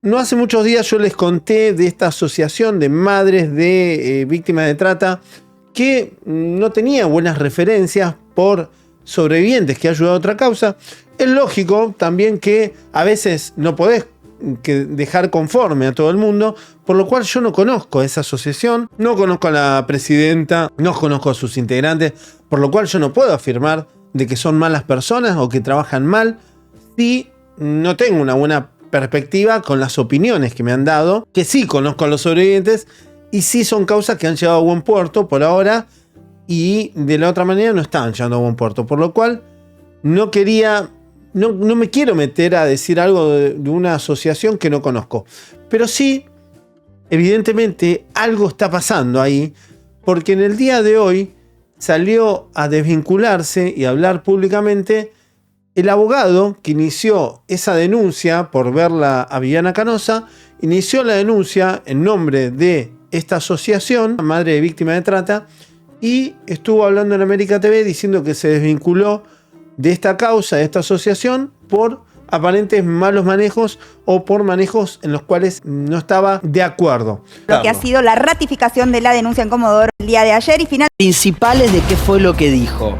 No hace muchos días yo les conté de esta asociación de madres de víctimas de trata que no tenía buenas referencias por sobrevivientes que ha ayudado a otra causa. Es lógico también que a veces no podés dejar conforme a todo el mundo, por lo cual yo no conozco esa asociación, no conozco a la presidenta, no conozco a sus integrantes, por lo cual yo no puedo afirmar de que son malas personas o que trabajan mal si no tengo una buena perspectiva con las opiniones que me han dado, que sí conozco a los sobrevivientes y sí son causas que han llegado a buen puerto por ahora y de la otra manera no estaban llegando a buen puerto, por lo cual no me quiero meter a decir algo de una asociación que no conozco, pero sí, evidentemente algo está pasando ahí, porque en el día de hoy salió a desvincularse y a hablar públicamente el abogado que inició esa denuncia por verla a Viviana Canosa. Inició la denuncia en nombre de esta asociación, Madre de Víctimas de Trata, y estuvo hablando en América TV diciendo que se desvinculó de esta causa, de esta asociación, por aparentes malos manejos o por manejos en los cuales no estaba de acuerdo. Lo que ha sido la ratificación de la denuncia en Comodoro el día de ayer y finalmente... Principales de qué fue lo que dijo.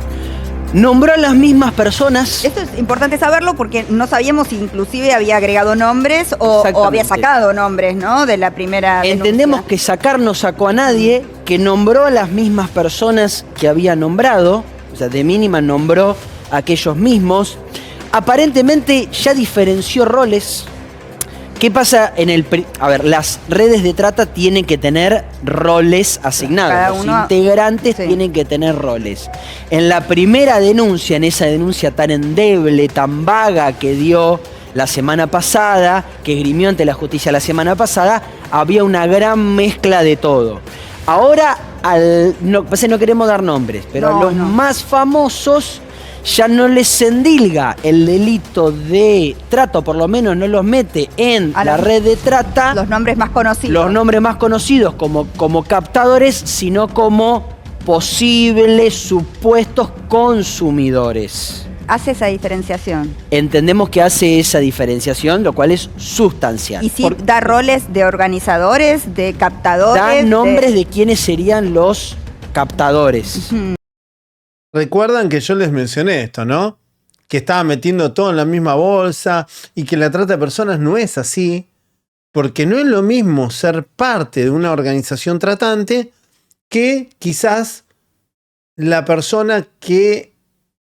Nombró a las mismas personas. Esto es importante saberlo porque no sabíamos si inclusive había agregado nombres o había sacado nombres, ¿no? De la primera denuncia. Entendemos que sacar no sacó a nadie, que nombró a las mismas personas que había nombrado, o sea, de mínima nombró a aquellos mismos. Aparentemente ya diferenció roles. ¿Qué pasa en el... A ver, las redes de trata tienen que tener roles asignados. Los integrantes tienen que tener roles. En la primera denuncia, en esa denuncia tan endeble, tan vaga que dio la semana pasada, que esgrimió ante la justicia la semana pasada, había una gran mezcla de todo. Ahora, no queremos dar nombres, pero a los más famosos ya no les endilga el delito de trata, por lo menos no los mete en la red de trata. Los nombres más conocidos. Los nombres más conocidos como captadores, sino como posibles supuestos consumidores. Hace esa diferenciación. Entendemos que hace esa diferenciación, lo cual es sustancial. Y sí da roles de organizadores, de captadores. Da nombres de quiénes serían los captadores. Recuerdan que yo les mencioné esto, ¿no? Que estaba metiendo todo en la misma bolsa y que la trata de personas no es así, porque no es lo mismo ser parte de una organización tratante que quizás la persona que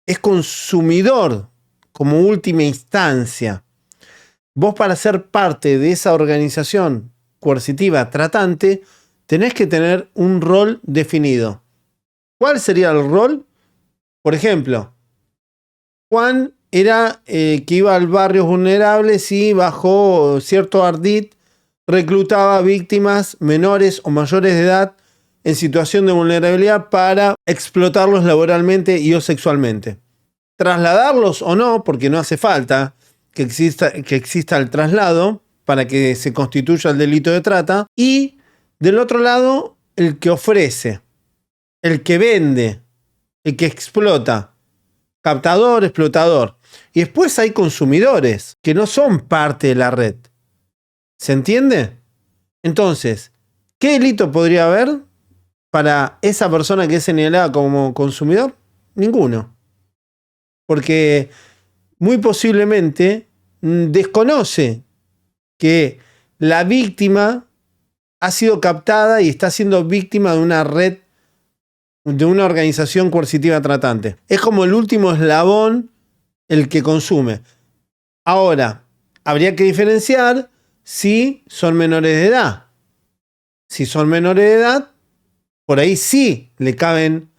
es consumidor como última instancia. Vos, para ser parte de esa organización coercitiva tratante, tenés que tener un rol definido. ¿Cuál sería el rol? Por ejemplo, Juan era que iba al barrio vulnerables y bajo cierto ardid reclutaba víctimas menores o mayores de edad en situación de vulnerabilidad para explotarlos laboralmente y o sexualmente. Trasladarlos o no, porque no hace falta que exista el traslado para que se constituya el delito de trata. Y del otro lado, el que ofrece, el que vende, el que explota, captador, explotador. Y después hay consumidores que no son parte de la red. ¿Se entiende? Entonces, ¿qué delito podría haber para esa persona que es señalada como consumidor? Ninguno. Porque muy posiblemente desconoce que la víctima ha sido captada y está siendo víctima de una red, de una organización coercitiva tratante. Es como el último eslabón el que consume. Ahora, habría que diferenciar si son menores de edad. Si son menores de edad, por ahí sí le caben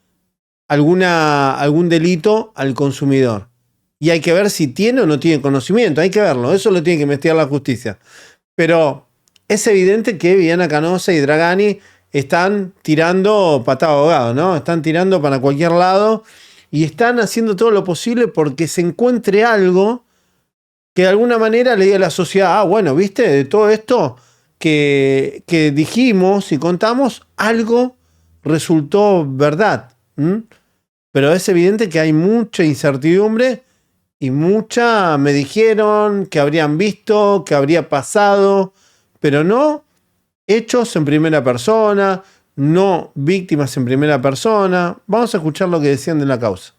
algún delito al consumidor. Y hay que ver si tiene o no tiene conocimiento. Hay que verlo. Eso lo tiene que investigar la justicia. Pero es evidente que Viviana Canosa y Dragani están tirando patada ahogado, ¿no? Están tirando para cualquier lado y están haciendo todo lo posible porque se encuentre algo que de alguna manera le diga a la sociedad: bueno, ¿viste? De todo esto que dijimos y contamos, algo resultó verdad. Pero es evidente que hay mucha incertidumbre y mucha me dijeron que habrían visto, que habría pasado, pero no hechos en primera persona, no víctimas en primera persona. Vamos a escuchar lo que decían de la causa.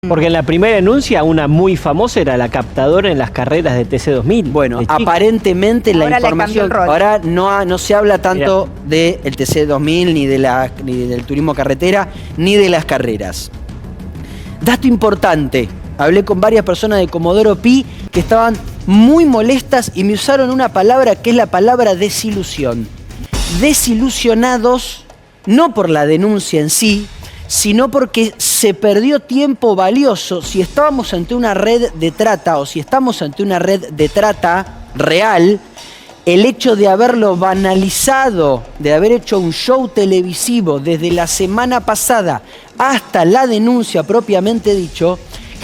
Porque en la primera denuncia, una muy famosa era la captadora en las carreras de TC2000. Bueno, de chicos. aparentemente Ahora la le cambió información, el rol. ahora no se habla tanto del TC2000, ni del turismo carretera, ni de las carreras. Dato importante, hablé con varias personas de Comodoro Pi que estaban muy molestas y me usaron una palabra que es la palabra desilusión. Desilusionados, no por la denuncia en sí, sino porque se perdió tiempo valioso. Si estábamos ante una red de trata o si estamos ante una red de trata real, el hecho de haberlo banalizado, de haber hecho un show televisivo desde la semana pasada hasta la denuncia propiamente dicho,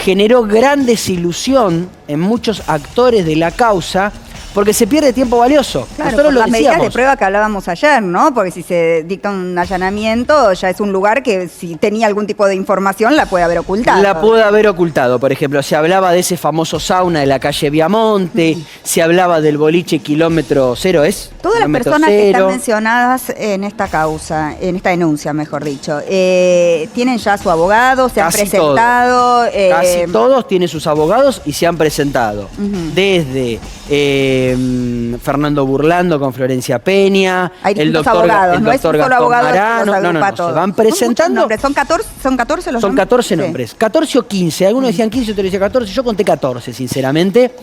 generó gran desilusión en muchos actores de la causa, porque se pierde tiempo valioso. Claro, Nosotros por lo las medidas de decíamos. prueba que hablábamos ayer, ¿no? Porque si se dicta un allanamiento, ya es un lugar que si tenía algún tipo de información la puede haber ocultado. La pudo haber ocultado, por ejemplo, se hablaba de ese famoso sauna de la calle Viamonte, se hablaba del boliche kilómetro cero, ¿es? Todas las Kilómetro personas que están cero. mencionadas en esta causa, en esta denuncia, mejor dicho, tienen ya su abogado, se han Casi presentado. Casi todos tienen sus abogados y se han presentado. Desde Fernando Burlando con Florencia Peña, Hay el distintos doctor, abogados, el no es un doctor solo Gastón abogado que los Marano. agrupa a Se todos. van presentando. Son 14 los Son nombres. 14 Sí. nombres, 14 o 15, algunos decían 15, otros decían 14, yo conté 14, sinceramente.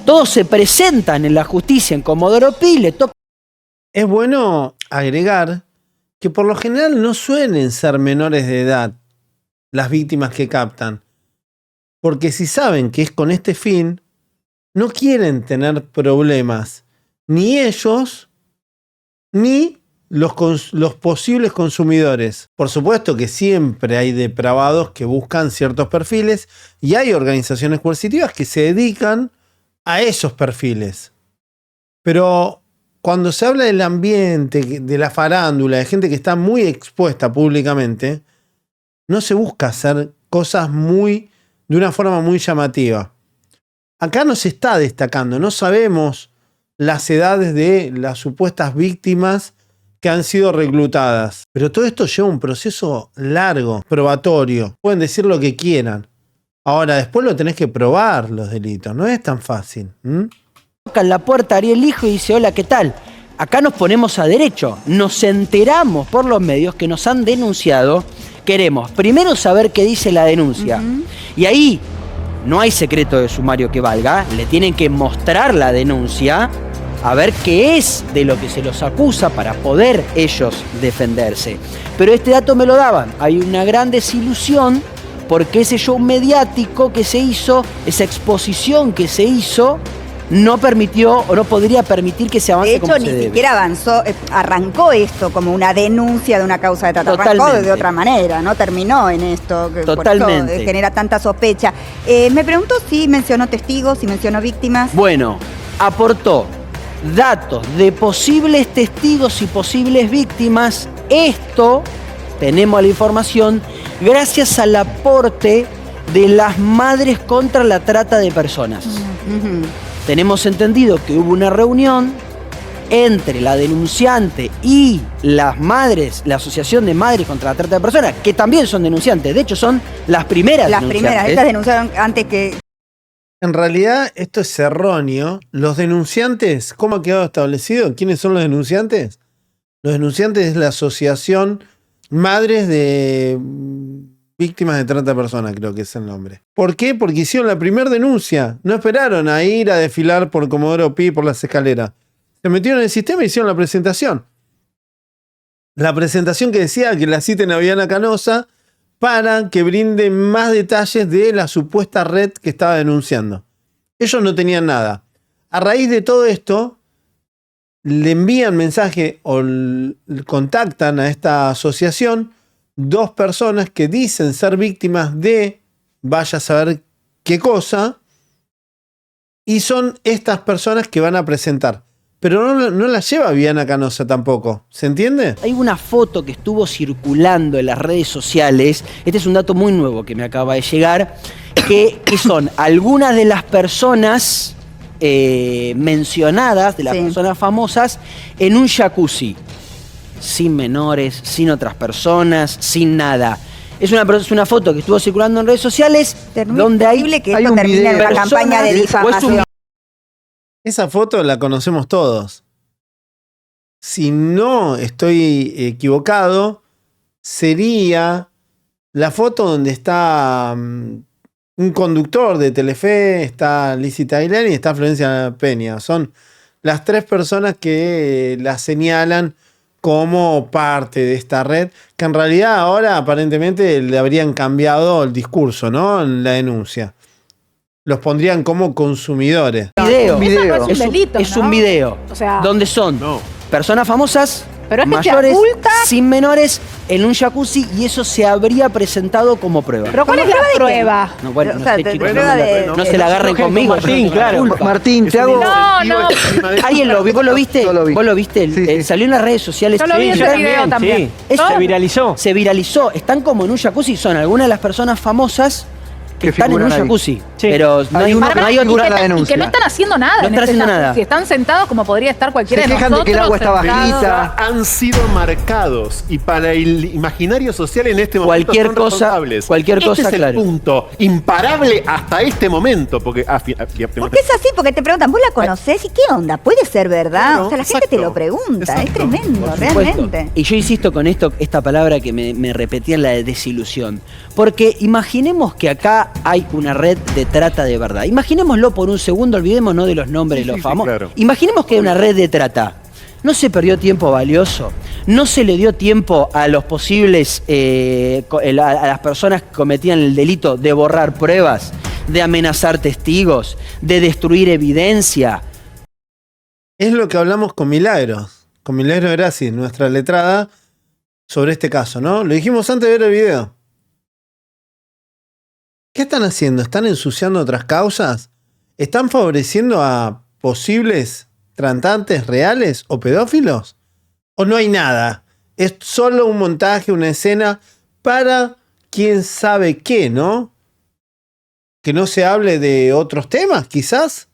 Todos se presentan en la justicia en Comodoro Pi, le toca. Es bueno agregar que por lo general no suelen ser menores de edad las víctimas que captan, porque si saben que es con este fin, no quieren tener problemas, ni ellos, ni los posibles consumidores. Por supuesto que siempre hay depravados que buscan ciertos perfiles y hay organizaciones coercitivas que se dedican a esos perfiles. Pero cuando se habla del ambiente, de la farándula, de gente que está muy expuesta públicamente, no se busca hacer cosas de una forma muy llamativa. Acá no se está destacando, no sabemos las edades de las supuestas víctimas que han sido reclutadas. Pero todo esto lleva un proceso largo, probatorio. Pueden decir lo que quieran. Ahora, después lo tenés que probar los delitos. No es tan fácil. Toca en la puerta Ariel Hijo y dice, hola, ¿qué tal? Acá nos ponemos a derecho, nos enteramos por los medios que nos han denunciado, queremos primero saber qué dice la denuncia. Y ahí no hay secreto de sumario que valga, le tienen que mostrar la denuncia, a ver qué es de lo que se los acusa para poder ellos defenderse. Pero este dato me lo daban, hay una gran desilusión porque ese show mediático que se hizo, esa exposición que se hizo, no permitió o no podría permitir que se avance De hecho, como se ni debe. siquiera avanzó, arrancó esto como una denuncia de una causa de trata. Arrancó Totalmente. de otra manera, no terminó en esto. Que Totalmente. Por eso genera tanta sospecha. Me pregunto si mencionó testigos, si mencionó víctimas. Bueno, aportó datos de posibles testigos y posibles víctimas. Esto, tenemos la información, gracias al aporte de las madres contra la trata de personas. Tenemos entendido que hubo una reunión entre la denunciante y las madres, la Asociación de Madres contra la Trata de Personas, que también son denunciantes, de hecho son las primeras Las denunciantes. primeras, estas denunciaron antes que. En realidad, esto es erróneo. Los denunciantes, ¿cómo ha quedado establecido? ¿Quiénes son los denunciantes? Los denunciantes es la Asociación Madres de Víctimas de Trata de Personas, creo que es el nombre. ¿Por qué? Porque hicieron la primera denuncia. No esperaron a ir a desfilar por Comodoro Pi, por las escaleras. Se metieron en el sistema y hicieron la presentación. La presentación que decía que la citen a Viviana Canosa para que brinde más detalles de la supuesta red que estaba denunciando. Ellos no tenían nada. A raíz de todo esto, le envían mensaje o contactan a esta asociación dos personas que dicen ser víctimas de vaya a saber qué cosa, y son estas personas que van a presentar. Pero no la lleva Viviana Canosa tampoco. ¿Se entiende? Hay una foto que estuvo circulando en las redes sociales, este es un dato muy nuevo que me acaba de llegar, que son algunas de las personas mencionadas, de las personas famosas, en un jacuzzi. Sin menores, sin otras personas, sin nada. Es una foto que estuvo circulando en redes sociales donde hay que esto termine en una campaña de difamación. Esa foto la conocemos todos. Si no estoy equivocado, sería la foto donde está un conductor de Telefe, está Lizzy Tagliani y está Florencia Peña. Son las tres personas que la señalan como parte de esta red, que en realidad ahora aparentemente le habrían cambiado el discurso, ¿no? En la denuncia. Los pondrían como consumidores. Video. Es un video. O sea, donde son personas famosas, pero es que mayores, sin menores, en un jacuzzi, y eso se habría presentado como prueba. ¿Pero cuál es la prueba? No, bueno, O no sea, sé, chicos, prueba no se la agarren conmigo. Martín, claro. Martín, te hago... No. ¿Alguien lo vio? ¿Vos lo viste? Yo lo vi. ¿Vos lo viste? Sí. Salió en las redes sociales. Yo lo vi ese video también. Eso Se viralizó. se viralizó. Están como en un jacuzzi. Son algunas de las personas famosas que están en un figuran ahí. jacuzzi. Sí. Pero no hay, Hay no hay figura otro. la Y denuncia. que no están haciendo nada. No en están ese haciendo jacuzzi. nada. Si están sentados como podría estar cualquiera Se de quejan nosotros. de que el agua está sentados. bajita. Han sido marcados y para el imaginario social en este momento Cualquier son cosa, responsables. cualquier cosa, Este es claro. el punto imparable hasta este momento, porque Porque es así, porque te preguntan, ¿vos la conocés? ¿Y qué onda? ¿Puede ser verdad? Claro, o sea, la gente te exacto. lo pregunta. Es Exacto. tremendo, Por supuesto. realmente. Y yo insisto con esta palabra que me repetía, la de desilusión. Porque imaginemos que acá hay una red de trata de verdad. Imaginémoslo por un segundo, olvidémonos de los nombres de los famosos. claro. Imaginemos que hay una red de trata. ¿No se perdió tiempo valioso? ¿No se le dio tiempo a los posibles, a las personas que cometían el delito de borrar pruebas, de amenazar testigos, de destruir evidencia? Es lo que hablamos con Milagros Graci, nuestra letrada, sobre este caso, ¿no? Lo dijimos antes de ver el video. ¿Qué están haciendo? ¿Están ensuciando otras causas? ¿Están favoreciendo a posibles tratantes reales o pedófilos? ¿O no hay nada? Es solo un montaje, una escena para quién sabe qué, ¿no? Que no se hable de otros temas, quizás.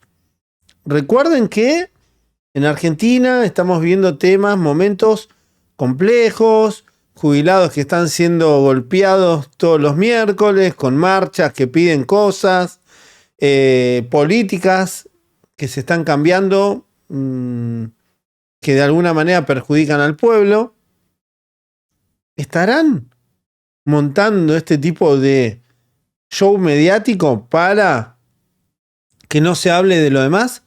Recuerden que en Argentina estamos viendo temas, momentos complejos, jubilados que están siendo golpeados todos los miércoles, con marchas que piden cosas, políticas que se están cambiando, que de alguna manera perjudican al pueblo. ¿Estarán montando este tipo de show mediático para que no se hable de lo demás?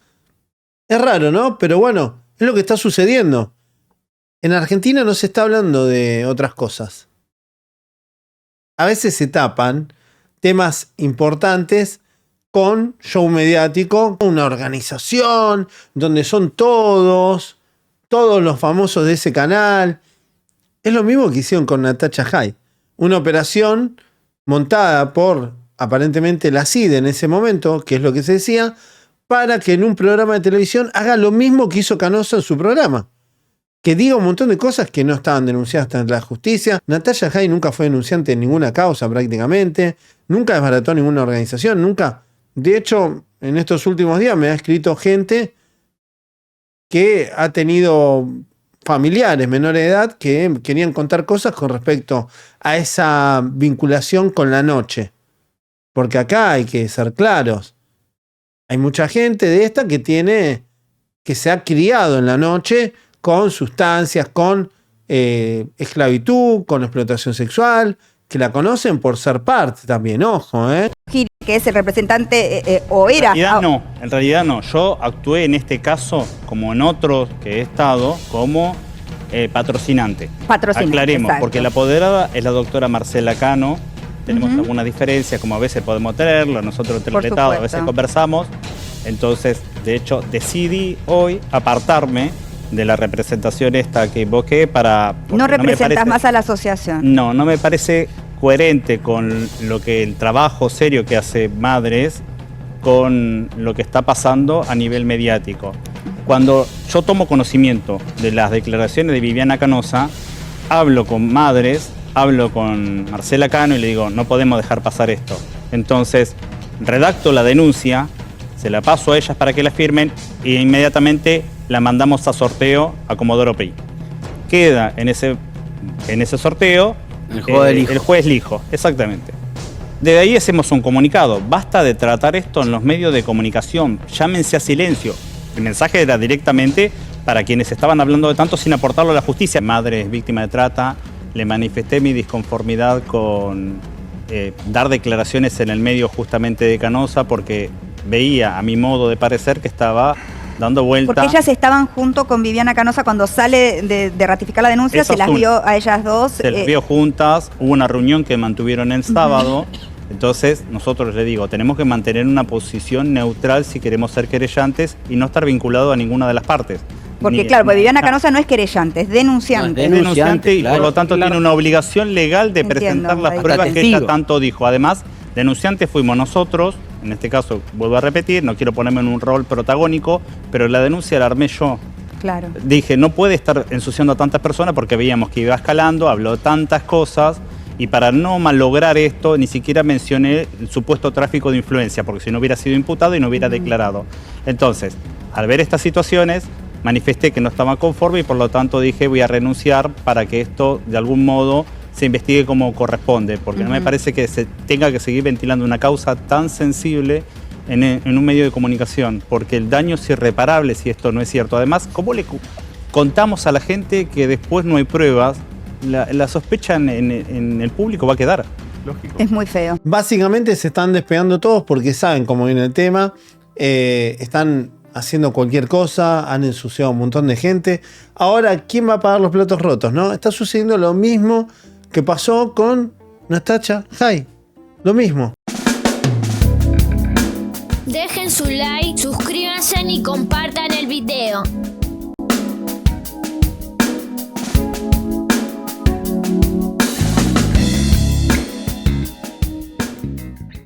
Es raro, ¿no? Pero bueno, es lo que está sucediendo. En Argentina no se está hablando de otras cosas. A veces se tapan temas importantes con show mediático, una organización donde son todos los famosos de ese canal. Es lo mismo que hicieron con Natacha Jai. Una operación montada por aparentemente la CIDE en ese momento, que es lo que se decía, para que en un programa de televisión haga lo mismo que hizo Canosa en su programa. Que diga un montón de cosas que no estaban denunciadas ante la justicia. Natacha Jai nunca fue denunciante de ninguna causa prácticamente. Nunca desbarató ninguna organización. Nunca. De hecho, en estos últimos días me ha escrito gente que ha tenido familiares menores de edad que querían contar cosas con respecto a esa vinculación con la noche. Porque acá hay que ser claros. Hay mucha gente de esta que se ha criado en la noche con sustancias, con esclavitud, con explotación sexual, que la conocen por ser parte también, ojo, Giri, que es el representante, o era... En realidad no. Yo actué en este caso, como en otros que he estado, como patrocinante. Aclaremos, exacto. porque la apoderada es la doctora Marcela Cano. Tenemos algunas diferencias, como a veces podemos tenerlo, nosotros entre Por los letados a supuesto. veces conversamos. Entonces, de hecho, decidí hoy apartarme de la representación esta que invoqué para... No me representas parece- más a la asociación. No me parece coherente con lo que el trabajo serio que hace Madres, con lo que está pasando a nivel mediático. Cuando yo tomo conocimiento de las declaraciones de Viviana Canosa, hablo con Madres, hablo con Marcela Cano y le digo, no podemos dejar pasar esto. Entonces, redacto la denuncia, se la paso a ellas para que la firmen e inmediatamente la mandamos a sorteo a Comodoro Pi. Queda en ese sorteo El juego del hijo. el juez Lijo, exactamente. Desde ahí hacemos un comunicado. Basta de tratar esto en los medios de comunicación. Llámense a silencio. El mensaje era directamente para quienes estaban hablando de tanto sin aportarlo a la justicia. Madre es víctima de trata. Le manifesté mi disconformidad con dar declaraciones en el medio justamente de Canosa porque veía, a mi modo de parecer, que estaba dando vuelta. Porque ellas estaban junto con Viviana Canosa cuando sale de ratificar la denuncia, Esa se las es una. vio a ellas dos. Se las vio juntas, hubo una reunión que mantuvieron el sábado. Entonces, nosotros le digo, tenemos que mantener una posición neutral si queremos ser querellantes y no estar vinculado a ninguna de las partes. Porque claro, pues Viviana Canosa no es querellante, es denunciante. Es denunciante y claro. por lo tanto tiene una obligación legal de Entiendo, presentar las ahí. pruebas que Testigo. ella tanto dijo. Además, denunciantes fuimos nosotros, en este caso, vuelvo a repetir, no quiero ponerme en un rol protagónico, pero la denuncia la armé yo. Claro. Dije, no puede estar ensuciando a tantas personas porque veíamos que iba escalando, habló tantas cosas y para no malograr esto ni siquiera mencioné el supuesto tráfico de influencia porque si no hubiera sido imputado y no hubiera declarado. Entonces, al ver estas situaciones, manifesté que no estaba conforme y por lo tanto dije voy a renunciar para que esto de algún modo se investigue como corresponde, porque no me parece que se tenga que seguir ventilando una causa tan sensible en un medio de comunicación, porque el daño es irreparable si esto no es cierto. Además, ¿cómo le contamos a la gente que después no hay pruebas? La sospecha en el público va a quedar. Lógico. Es muy feo. Básicamente se están despegando todos porque saben cómo viene el tema. Están haciendo cualquier cosa, han ensuciado a un montón de gente. Ahora, ¿quién va a pagar los platos rotos? ¿No? Está sucediendo lo mismo que pasó con Nastacha Jai. Lo mismo. Dejen su like, suscríbanse y compartan el video.